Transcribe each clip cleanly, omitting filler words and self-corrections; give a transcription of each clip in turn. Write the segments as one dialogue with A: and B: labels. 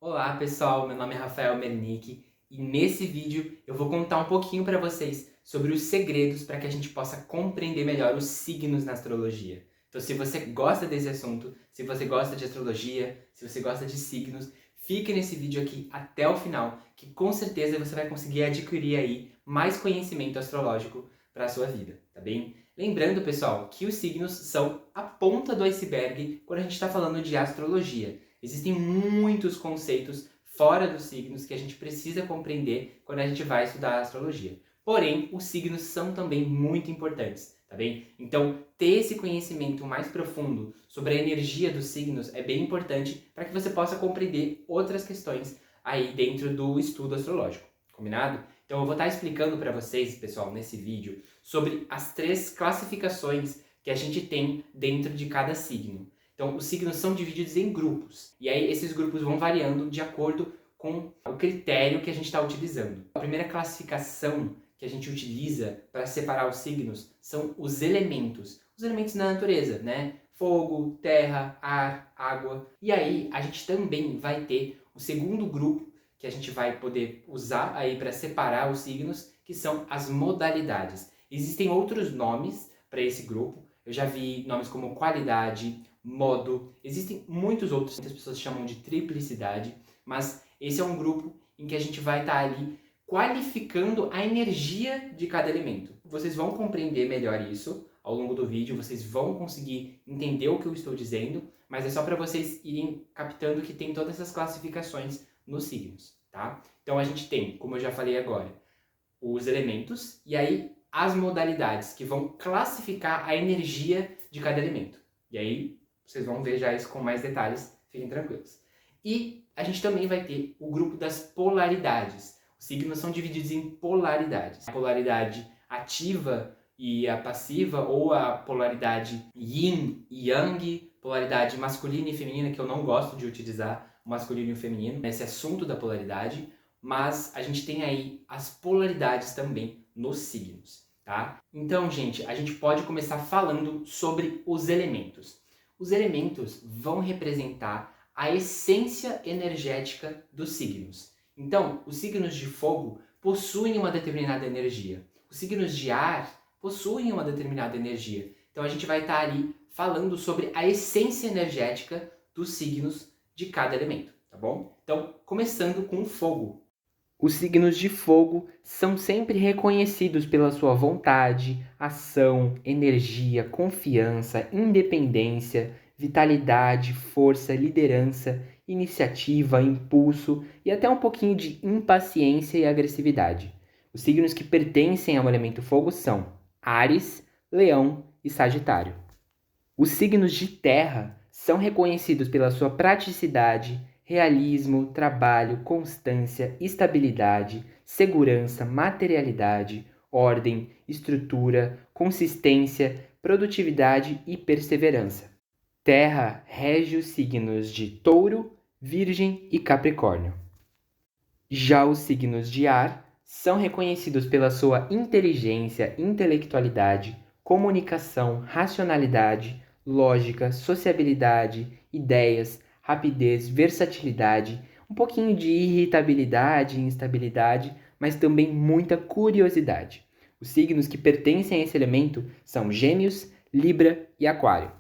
A: Olá pessoal, meu nome é Rafael Mernick e nesse vídeo eu vou contar um pouquinho para vocês sobre os segredos para que a gente possa compreender melhor os signos na astrologia. Então se você gosta desse assunto, se você gosta de astrologia, se você gosta de signos, fique nesse vídeo aqui até o final, que com certeza você vai conseguir adquirir aí mais conhecimento astrológico para a sua vida, tá bem? Lembrando pessoal, que os signos são a ponta do iceberg quando a gente está falando de astrologia. Existem muitos conceitos fora dos signos que a gente precisa compreender quando a gente vai estudar a astrologia. Porém, os signos são também muito importantes, tá bem? Então, ter esse conhecimento mais profundo sobre a energia dos signos é bem importante para que você possa compreender outras questões aí dentro do estudo astrológico, combinado? Então, eu vou estar explicando para vocês, pessoal, nesse vídeo, sobre as 3 classificações que a gente tem dentro de cada signo. Então, os signos são divididos em grupos, e aí esses grupos vão variando de acordo com o critério que a gente está utilizando. A primeira classificação que a gente utiliza para separar os signos são os elementos da natureza, né? Fogo, terra, ar, água. E aí a gente também vai ter o segundo grupo que a gente vai poder usar aí para separar os signos, que são as modalidades. Existem outros nomes para esse grupo. Eu já vi nomes como qualidade, modo, existem muitos outros, muitas pessoas chamam de triplicidade, mas esse é um grupo em que a gente vai estar ali qualificando a energia de cada elemento. Vocês vão compreender melhor isso ao longo do vídeo, vocês vão conseguir entender o que eu estou dizendo, mas é só para vocês irem captando que tem todas essas classificações nos signos, tá? Então a gente tem, como eu já falei agora, os elementos e aí as modalidades que vão classificar a energia de cada elemento. E aí vocês vão ver já isso com mais detalhes, fiquem tranquilos. E a gente também vai ter o grupo das polaridades. Os signos são divididos em polaridades. A polaridade ativa e a passiva, ou a polaridade yin e yang, polaridade masculina e feminina, que eu não gosto de utilizar o masculino e o feminino nesse assunto da polaridade, mas a gente tem aí as polaridades também nos signos, tá? Então, gente, a gente pode começar falando sobre os elementos. Os elementos vão representar a essência energética dos signos. Então, os signos de fogo possuem uma determinada energia. Os signos de ar possuem uma determinada energia. Então, a gente vai estar ali falando sobre a essência energética dos signos de cada elemento, tá bom? Então, começando com o fogo. Os signos de fogo são sempre reconhecidos pela sua vontade, ação, energia, confiança, independência, vitalidade, força, liderança, iniciativa, impulso e até um pouquinho de impaciência e agressividade. Os signos que pertencem ao elemento fogo são Áries, Leão e Sagitário. Os signos de terra são reconhecidos pela sua praticidade, realismo, trabalho, constância, estabilidade, segurança, materialidade, ordem, estrutura, consistência, produtividade e perseverança. Terra rege os signos de Touro, Virgem e Capricórnio. Já os signos de ar são reconhecidos pela sua inteligência, intelectualidade, comunicação, racionalidade, lógica, sociabilidade, ideias, rapidez, versatilidade, um pouquinho de irritabilidade e instabilidade, mas também muita curiosidade. Os signos que pertencem a esse elemento são Gêmeos, Libra e Aquário.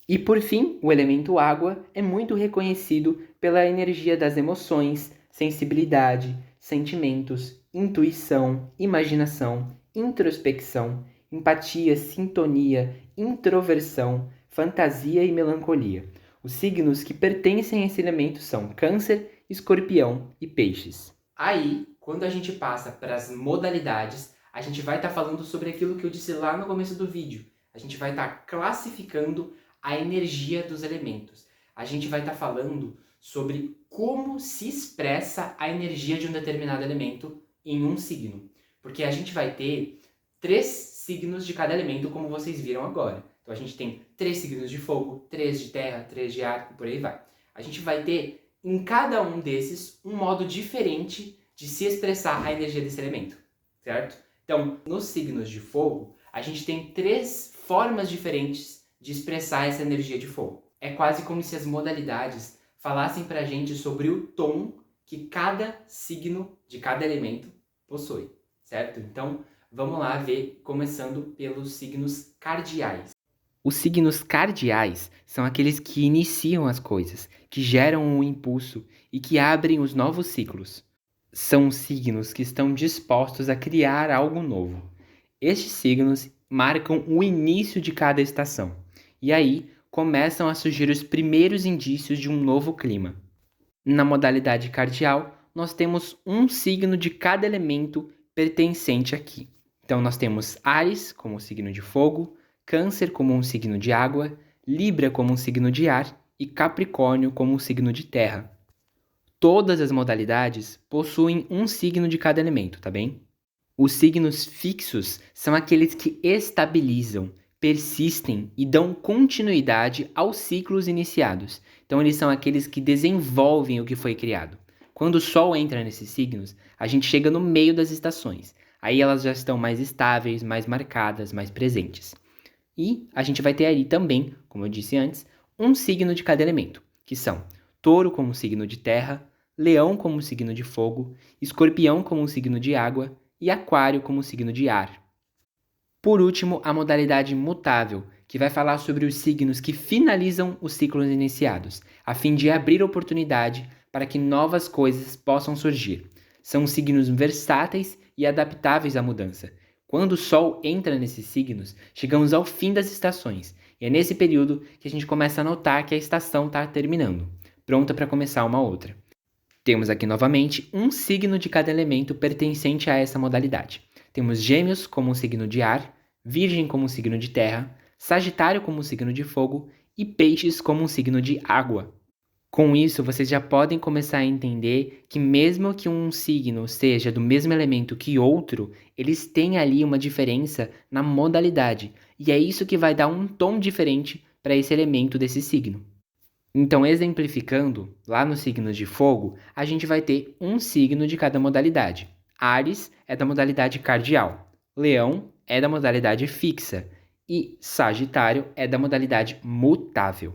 A: E por fim, o elemento água é muito reconhecido pela energia das emoções, sensibilidade, sentimentos, intuição, imaginação, introspecção, empatia, sintonia, introversão, fantasia e melancolia. Os signos que pertencem a esse elemento são Câncer, Escorpião e Peixes. Aí, quando a gente passa para as modalidades, a gente vai estar falando sobre aquilo que eu disse lá no começo do vídeo. A gente vai estar classificando a energia dos elementos. A gente vai estar falando sobre como se expressa a energia de um determinado elemento em um signo. Porque a gente vai ter 3 signos de cada elemento, como vocês viram agora. Então a gente tem 3 signos de fogo, 3 de terra, 3 de ar e por aí vai. A gente vai ter em cada um desses um modo diferente de se expressar a energia desse elemento, certo? Então, nos signos de fogo, a gente tem 3 formas diferentes de expressar essa energia de fogo. É quase como se as modalidades falassem pra gente sobre o tom que cada signo de cada elemento possui, certo? Então, vamos lá ver, começando pelos signos cardeais. Os signos cardeais são aqueles que iniciam as coisas, que geram o impulso e que abrem os novos ciclos. São signos que estão dispostos a criar algo novo. Estes signos marcam o início de cada estação, e aí começam a surgir os primeiros indícios de um novo clima. Na modalidade cardial, nós temos um signo de cada elemento pertencente aqui. Então, nós temos Áries como signo de fogo, Câncer como um signo de água, Libra como um signo de ar e Capricórnio como um signo de terra. Todas as modalidades possuem um signo de cada elemento, tá bem? Os signos fixos são aqueles que estabilizam, persistem e dão continuidade aos ciclos iniciados. Então, eles são aqueles que desenvolvem o que foi criado. Quando o Sol entra nesses signos, a gente chega no meio das estações. Aí elas já estão mais estáveis, mais marcadas, mais presentes. E a gente vai ter aí também, como eu disse antes, um signo de cada elemento, que são Touro como signo de terra, Leão como signo de fogo, Escorpião como signo de água e Aquário como signo de ar. Por último, a modalidade mutável, que vai falar sobre os signos que finalizam os ciclos iniciados, a fim de abrir oportunidade para que novas coisas possam surgir. São signos versáteis e adaptáveis à mudança. Quando o Sol entra nesses signos, chegamos ao fim das estações, e é nesse período que a gente começa a notar que a estação está terminando, pronta para começar uma outra. Temos aqui novamente um signo de cada elemento pertencente a essa modalidade. Temos Gêmeos como um signo de ar, Virgem como um signo de terra, Sagitário como um signo de fogo e Peixes como um signo de água. Com isso, vocês já podem começar a entender que mesmo que um signo seja do mesmo elemento que outro, eles têm ali uma diferença na modalidade, e é isso que vai dar um tom diferente para esse elemento desse signo. Então, exemplificando, lá nos signos de fogo, a gente vai ter um signo de cada modalidade. Áries é da modalidade cardial, Leão é da modalidade fixa e Sagitário é da modalidade mutável.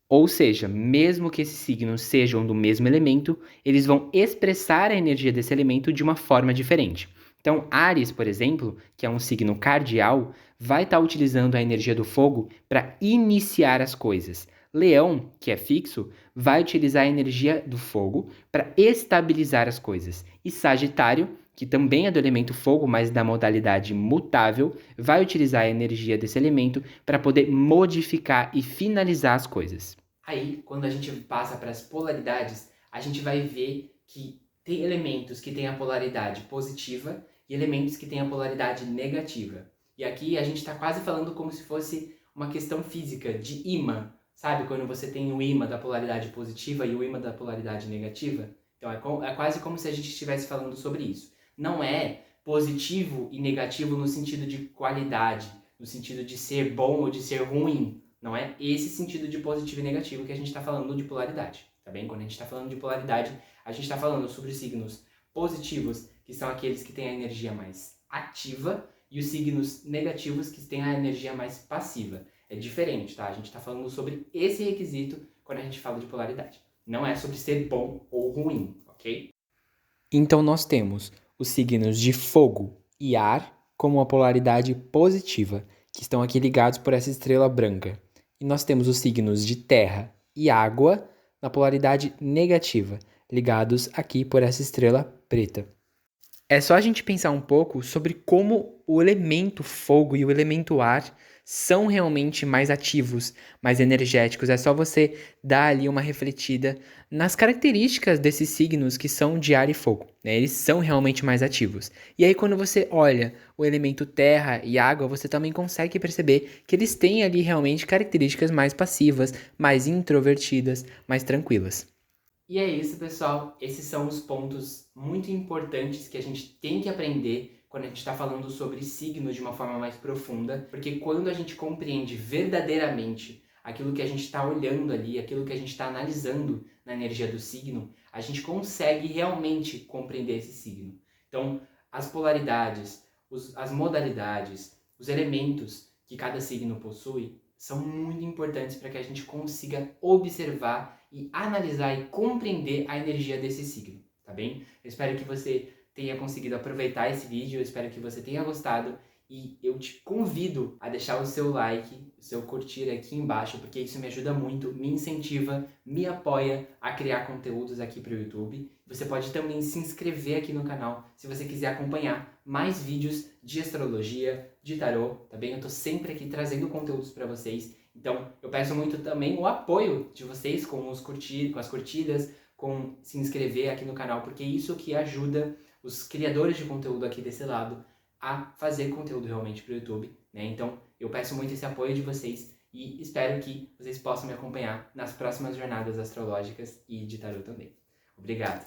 A: Ou seja, mesmo que esses signos sejam do mesmo elemento, eles vão expressar a energia desse elemento de uma forma diferente. Então, Áries, por exemplo, que é um signo cardial, vai estar utilizando a energia do fogo para iniciar as coisas. Leão, que é fixo, vai utilizar a energia do fogo para estabilizar as coisas. E Sagitário, que também é do elemento fogo, mas da modalidade mutável, vai utilizar a energia desse elemento para poder modificar e finalizar as coisas. Aí, quando a gente passa para as polaridades, a gente vai ver que tem elementos que têm a polaridade positiva e elementos que têm a polaridade negativa. E aqui a gente está quase falando como se fosse uma questão física, de ímã. Sabe quando você tem o ímã da polaridade positiva e o ímã da polaridade negativa? Então é quase como se a gente estivesse falando sobre isso. Não é positivo e negativo no sentido de qualidade, no sentido de ser bom ou de ser ruim. Não é esse sentido de positivo e negativo que a gente está falando de polaridade, tá bem? Quando a gente está falando de polaridade, a gente está falando sobre signos positivos, que são aqueles que têm a energia mais ativa, e os signos negativos, que têm a energia mais passiva. É diferente, tá? A gente está falando sobre esse requisito quando a gente fala de polaridade. Não é sobre ser bom ou ruim, ok? Então nós temos os signos de fogo e ar como uma polaridade positiva, que estão aqui ligados por essa estrela branca. E nós temos os signos de terra e água na polaridade negativa, ligados aqui por essa estrela preta. É só a gente pensar um pouco sobre como o elemento fogo e o elemento ar são realmente mais ativos, mais energéticos. É só você dar ali uma refletida nas características desses signos que são de ar e fogo, né? Eles são realmente mais ativos. E aí, quando você olha o elemento terra e água, você também consegue perceber que eles têm ali realmente características mais passivas, mais introvertidas, mais tranquilas. E é isso, pessoal. Esses são os pontos muito importantes que a gente tem que aprender quando a gente está falando sobre signos de uma forma mais profunda, porque quando a gente compreende verdadeiramente aquilo que a gente está olhando ali, aquilo que a gente está analisando na energia do signo, a gente consegue realmente compreender esse signo. Então, as polaridades, as modalidades, os elementos que cada signo possui são muito importantes para que a gente consiga observar e analisar e compreender a energia desse signo, tá bem? Eu espero que você tenha conseguido aproveitar esse vídeo, eu espero que você tenha gostado e eu te convido a deixar o seu like, o seu curtir aqui embaixo, porque isso me ajuda muito, me incentiva, me apoia a criar conteúdos aqui para o YouTube. Você pode também se inscrever aqui no canal se você quiser acompanhar mais vídeos de astrologia, de tarô, tá bem? Eu tô sempre aqui trazendo conteúdos para vocês. Então, eu peço muito também o apoio de vocês com as curtidas, com se inscrever aqui no canal, porque é isso que ajuda os criadores de conteúdo aqui desse lado a fazer conteúdo realmente para o YouTube, né? Então, eu peço muito esse apoio de vocês e espero que vocês possam me acompanhar nas próximas jornadas astrológicas e de tarô também. Obrigado!